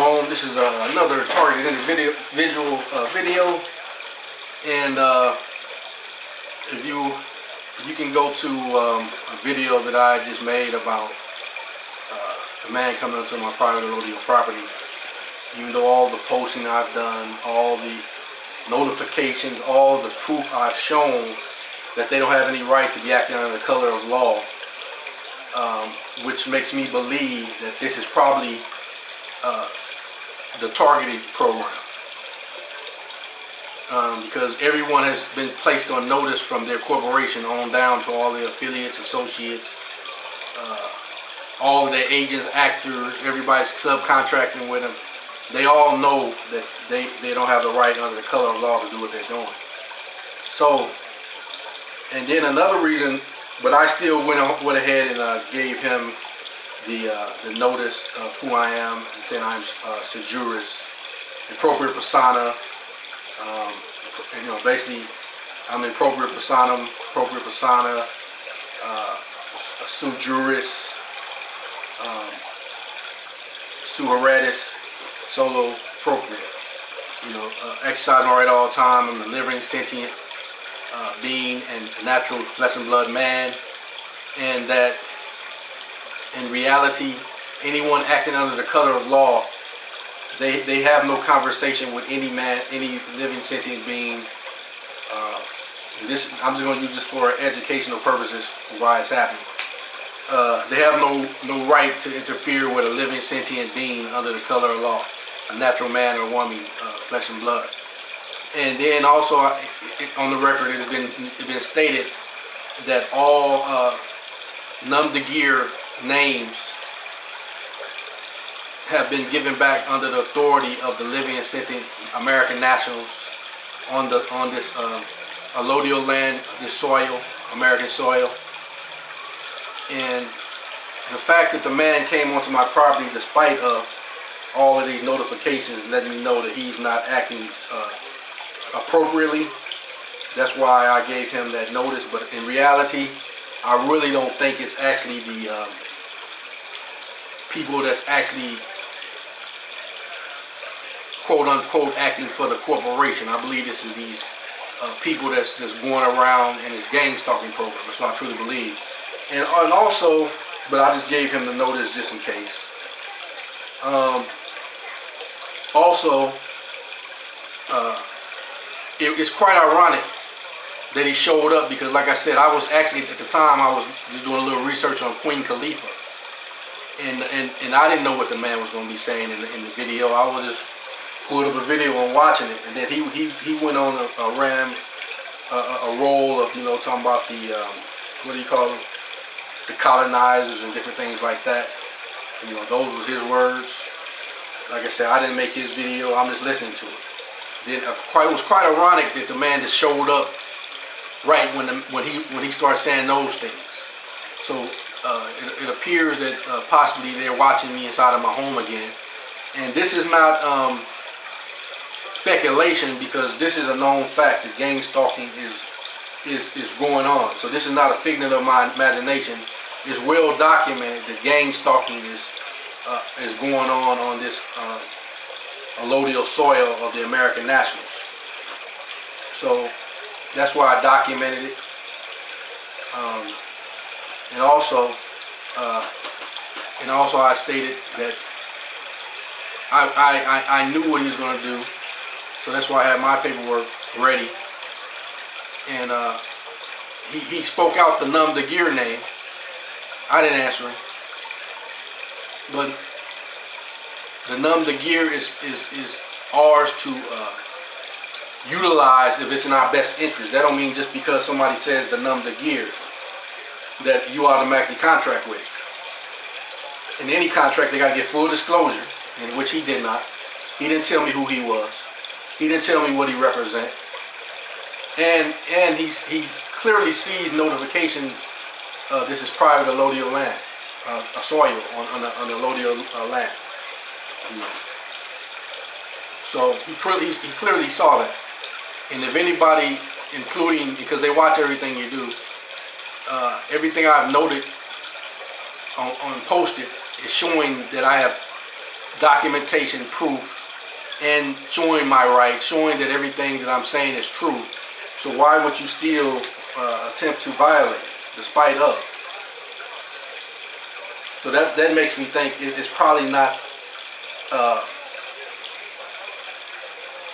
home. This is another targeted individual video, and if you can go to a video that I just made about a man coming onto my private rodeo property. Even though all the posting I've done, all the notifications, all the proof I've shown that they don't have any right to be acting under the color of law, which makes me believe that this is probably the targeted program, because everyone has been placed on notice from their corporation on down to all their affiliates, associates, all of their agents, actors, everybody's subcontracting with them. They all know that they don't have the right under the color of law to do what they're doing. So, and then another reason, but I still went ahead and gave him the notice of who I am. And then I'm Sejuris, appropriate persona. Basically, I'm appropriate persona, Sejuris, Suharetis, solo appropriate. Exercise my right all the time. I'm a living, sentient being and a natural flesh and blood man, and that in reality, anyone acting under the color of law, they have no conversation with any man, any living sentient being. I'm just going to use this for educational purposes, why it's happening. They have no right to interfere with a living sentient being under the color of law, a natural man or woman, flesh and blood. And then also on the record, it has been stated that all Num de Gear names have been given back under the authority of the living and sentient American nationals on this allodial land, this soil, American soil. And the fact that the man came onto my property despite of all of these notifications letting me know that he's not acting appropriately, that's why I gave him that notice. But in reality, I really don't think it's actually the people that's actually quote unquote acting for the corporation. I believe this is these people that's going around in this gang stalking program. That's what I truly believe. And also, but I just gave him the notice just in case. It's quite ironic that he showed up, because like I said, I was actually, at the time, I was just doing a little research on Queen Khalifa. And I didn't know what the man was going to be saying in the video. I was just pulled up a video and watching it. And then he went on a role of, talking about the, what do you call them? The colonizers and different things like that. Those was his words. Like I said, I didn't make his video. I'm just listening to it. Then it was quite ironic that the man just showed up right when he started saying those things. So it appears that possibly they're watching me inside of my home again. And this is not speculation, because this is a known fact that gang stalking is going on. So this is not a figment of my imagination. It's well documented that gang stalking is going on this allodial soil of the American nationals. So that's why I documented it. And also I stated that I knew what he was going to do. So that's why I had my paperwork ready. And he spoke out the Num de Gear name. I didn't answer him. But the Num de Gear is ours to utilize if it's in our best interest. That don't mean just because somebody says the Num de Gear that you automatically contract with. In any contract, they got to get full disclosure, in which he did not. He didn't tell me who he was. He didn't tell me what he represents. And he clearly sees notification. This is private allodial land, a soil on the allodial land. So he clearly saw that. And if anybody, including, because they watch everything you do, everything I've noted on posted is showing that I have documentation, proof, and showing my rights, showing that everything that I'm saying is true. So why would you still attempt to violate, despite of? So that makes me think it's probably not.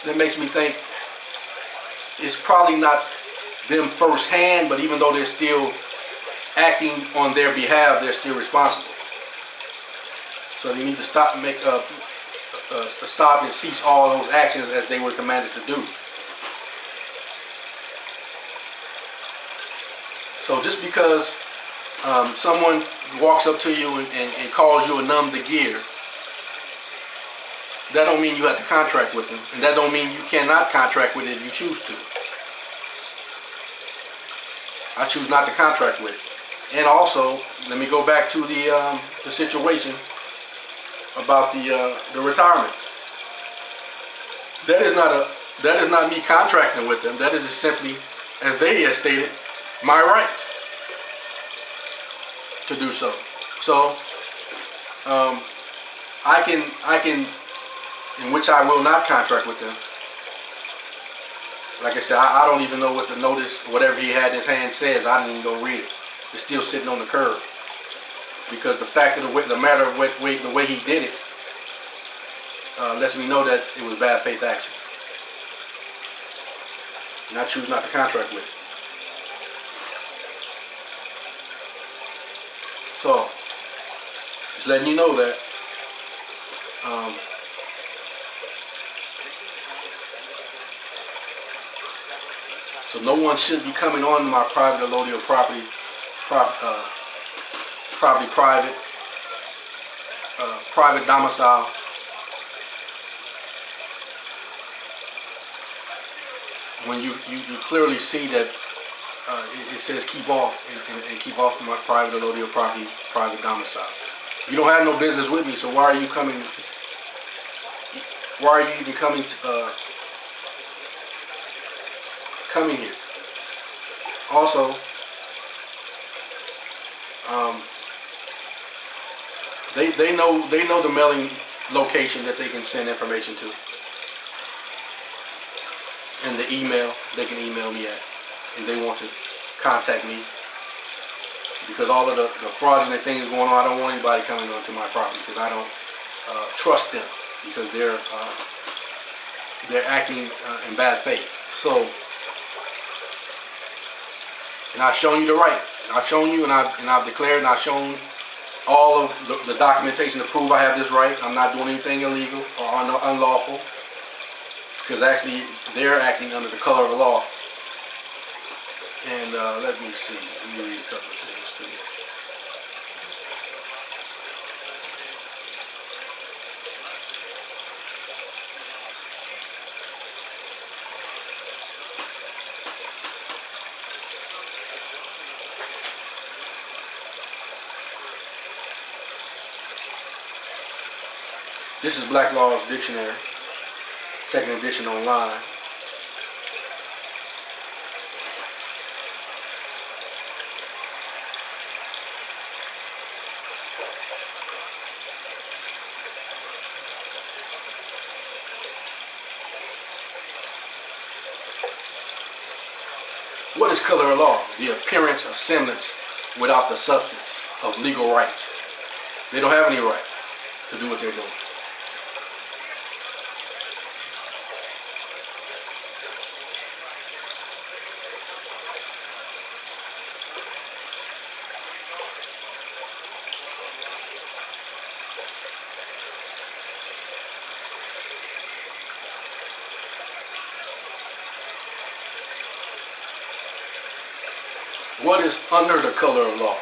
That makes me think it's probably not them firsthand, but even though they're still acting on their behalf, they're still responsible. So they need to stop and stop and cease all those actions as they were commanded to do. So just because someone walks up to you and calls you a numb to gear, that don't mean you have to contract with them, and that don't mean you cannot contract with it if you choose to. I choose not to contract with it. And also, let me go back to the situation about the retirement. That is not me contracting with them. That is just simply, as they have stated, my right to do so. So I can, in which I will not contract with them. Like I said, I don't even know what the notice, whatever he had in his hand says. I didn't even go read it. It's still sitting on the curb. Because the fact of the matter of the way he did it lets me know that it was bad faith action. And I choose not to contract with it. So, just letting you know that so no one should be coming on my private allodial property, private domicile, when you clearly see that it says keep off and keep off my private allodial property, private domicile. You don't have no business with me, so why are you coming? Why are you even coming here? Also, they know the mailing location that they can send information to, and the email they can email me at, if they want to contact me. Because all of the fraudulent things going on, I don't want anybody coming onto my property because I don't trust them, because they're acting in bad faith. So, and I've shown you the right. I've shown you, and I've declared, and I've shown all of the documentation to prove I have this right. I'm not doing anything illegal or unlawful, because actually they're acting under the color of the law. And let me see. Let me read a couple of things to you. This is Black Law's Dictionary, second edition online. What is color of law? The appearance or semblance without the substance of legal rights. They don't have any right to do what they're doing. What is under the color of law?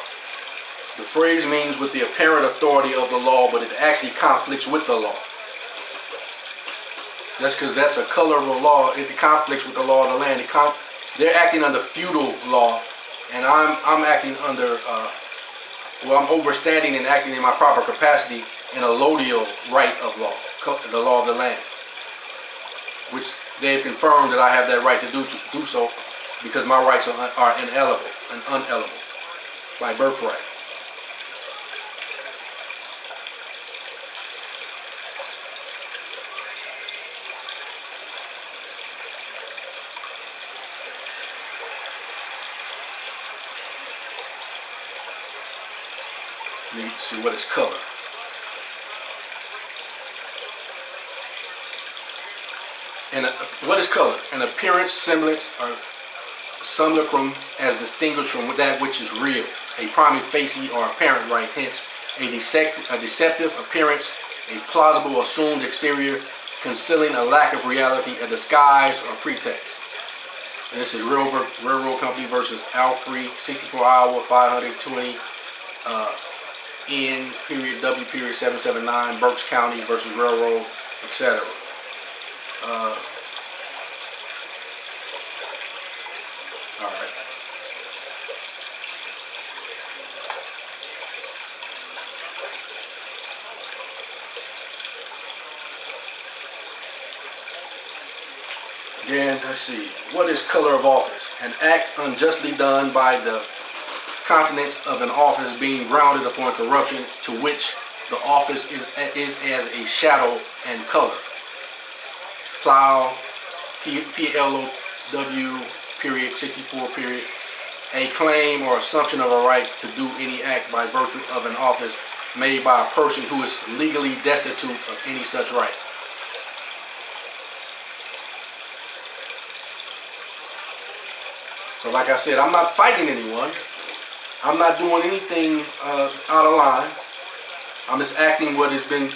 The phrase means with the apparent authority of the law, but it actually conflicts with the law. That's because that's a color of the law. It conflicts with the law of the land. They're acting under feudal law, and I'm acting under, I'm overstanding and acting in my proper capacity in a allodial right of law, the law of the land, which they've confirmed that I have that right to do so, because my rights are inalienable and unalienable by birthright. You need to see what is color. And what is color? An appearance, semblance, or simulacrum as distinguished from that which is real. A prima facie or apparent right, hence a deceptive appearance, a plausible assumed exterior concealing a lack of reality, a disguise or pretext. And this is Railroad Company versus Alfrey, 64 Iowa, 520 N period W period 779, Berks County versus Railroad, etc. All right. Again, let's see. What is color of office? An act unjustly done by the countenance of an office being grounded upon corruption to which the office is as a shadow and color. Plow, P-L-O-W, period, 64, period. A claim or assumption of a right to do any act by virtue of an office made by a person who is legally destitute of any such right. So like I said, I'm not fighting anyone. I'm not doing anything out of line. I'm just acting what has been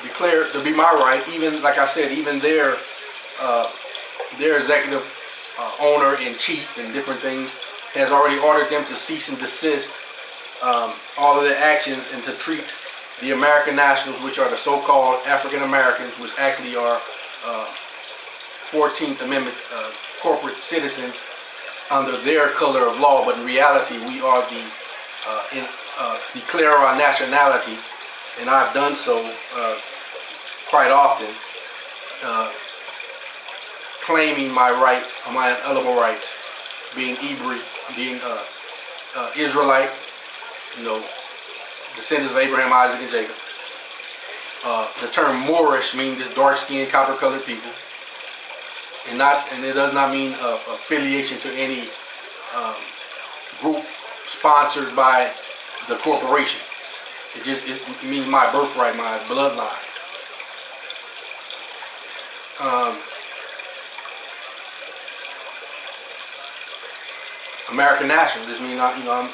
declared to be my right. Even, like I said, even their executive owner and chief and different things has already ordered them to cease and desist all of their actions and to treat the American nationals, which are the so-called African Americans, which actually are 14th Amendment corporate citizens, under their color of law, but in reality we are declare our nationality, and I've done so quite often, claiming my rights, my inalienable rights, being Hebrew, being Israelite, you know, descendants of Abraham, Isaac, and Jacob. The term Moorish means this dark-skinned, copper-colored people. And it does not mean affiliation to any group sponsored by the corporation. It means my birthright, my bloodline. American national. This means I'm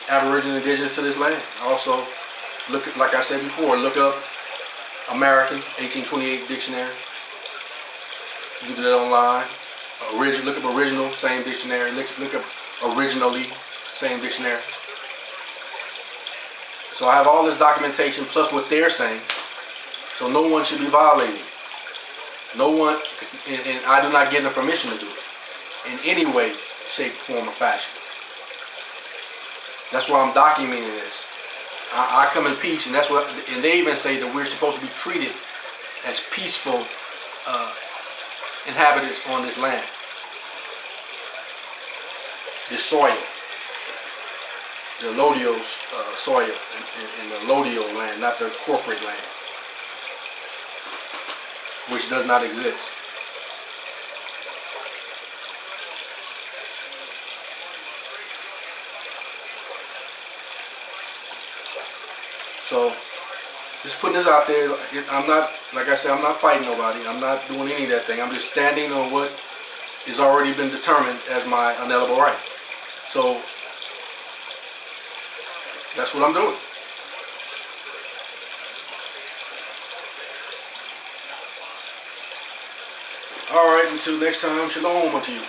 Aboriginal, indigenous to this land. Also, like I said before, look up American 1828 dictionary. You can do that online. Look up original, same dictionary. Look up originally, same dictionary. So I have all this documentation plus what they're saying. So no one should be violating. No one, and I do not give them permission to do it in any way, shape, form, or fashion. That's why I'm documenting this. I come in peace, and that's what. And they even say that we're supposed to be treated as peaceful inhabitants on this land, this soil, the Lodios soil, in the Lodio land, not the corporate land, which does not exist. So, just putting this out there. I'm not, like I said, I'm not fighting nobody. I'm not doing any of that thing. I'm just standing on what has already been determined as my inalienable right. So, that's what I'm doing. All right, until next time, shalom unto you.